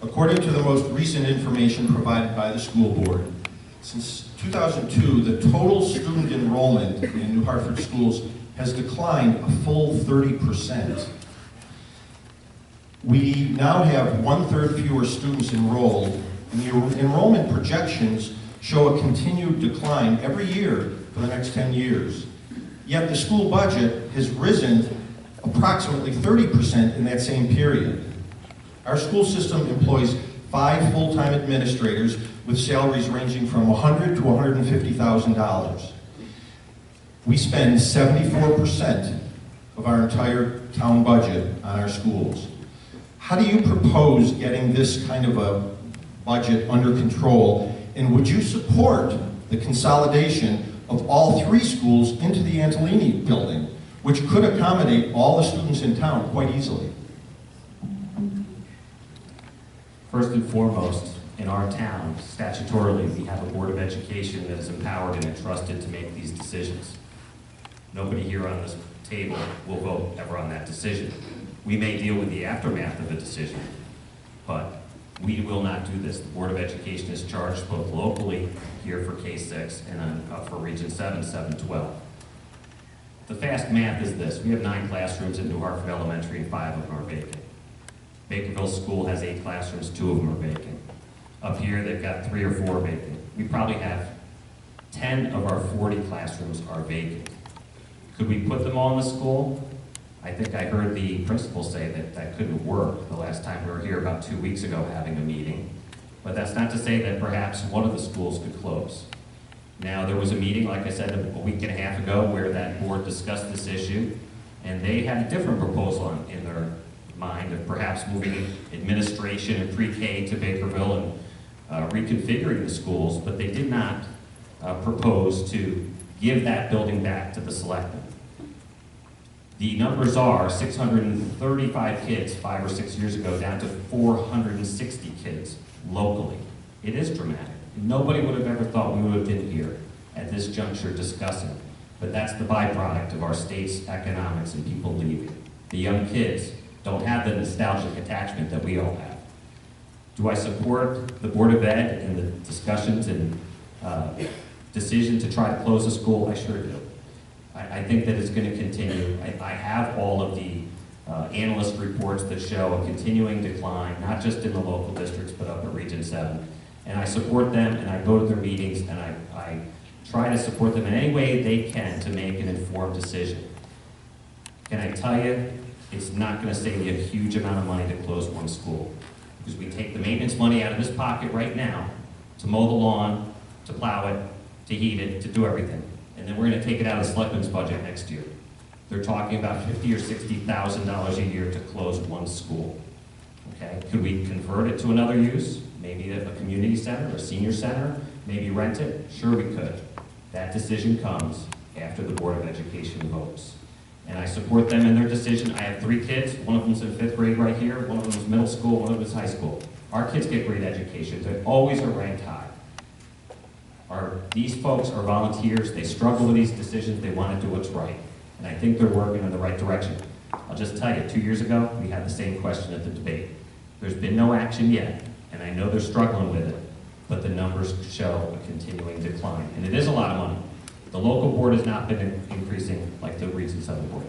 According to the most recent information provided by the school board, since 2002, the total student enrollment in New Hartford schools has declined a full 30%. We now have 1/3 fewer students enrolled, and the enrollment projections show a continued decline every year for the next 10 years. Yet the school budget has risen approximately 30% in that same period. Our school system employs 5 full-time administrators with salaries ranging from $100,000 to $150,000. We spend 74% of our entire town budget on our schools. How do you propose getting this kind of a budget under control, and would you support the consolidation of all 3 schools into the Antolini building, which could accommodate all the students in town quite easily? First and foremost, in our town, statutorily, we have a Board of Education that is empowered and entrusted to make these decisions. Nobody here on this table will vote ever on that decision. We may deal with the aftermath of a decision, but we will not do this. The Board of Education is charged both locally here for K-6 and for Region 7, 712. The fast math is this. We have 9 classrooms at New Hartford Elementary and 5 of them are vacant. Bakerville School has 8 classrooms, 2 of them are vacant. Up here, they've got 3 or 4 vacant. We probably have 10 of our 40 classrooms are vacant. Could we put them all in the school? I think I heard the principal say that that couldn't work the last time we were here about 2 weeks ago having a meeting. But that's not to say that perhaps one of the schools could close. Now, there was a meeting, like I said, a week and a half ago where that board discussed this issue, and they had a different proposal in their mind of perhaps moving administration and pre-K to Bakerville and reconfiguring the schools, but they did not propose to give that building back to the Selectman. The numbers are 635 kids 5 or 6 years ago down to 460 kids locally. It is dramatic. Nobody would have ever thought we would have been here at this juncture discussing, but that's the byproduct of our state's economics and people leaving. The young kids don't have the nostalgic attachment that we all have. Do I support the Board of Ed and the discussions and decision to try to close a school? I sure do. I think that it's going to continue. I have all of the analyst reports that show a continuing decline, not just in the local districts, but up at Region 7. And I support them, and I go to their meetings, and I try to support them in any way they can to make an informed decision. Can I tell you, it's not going to save you a huge amount of money to close one school. Because we take the maintenance money out of this pocket right now to mow the lawn, to plow it, to heat it, to do everything. And then we're going to take it out of the Selectman's budget next year. They're talking about $50,000 or $60,000 a year to close one school. Okay? Could we convert it to another use? Maybe a community center or a senior center? Maybe rent it? Sure we could. That decision comes after the Board of Education votes. And I support them in their decision. I have 3 kids. One of them's in 5th grade right here. One of them's middle school. One of them's high school. Our kids get great education. They always are ranked high. These folks are volunteers. They struggle with these decisions. They want to do what's right. And I think they're working in the right direction. I'll just tell you, 2 years ago, we had the same question at the debate. There's been no action yet, and I know they're struggling with it, but the numbers show a continuing decline. And it is a lot of money. The local board has not been increasing like the Region 7 board.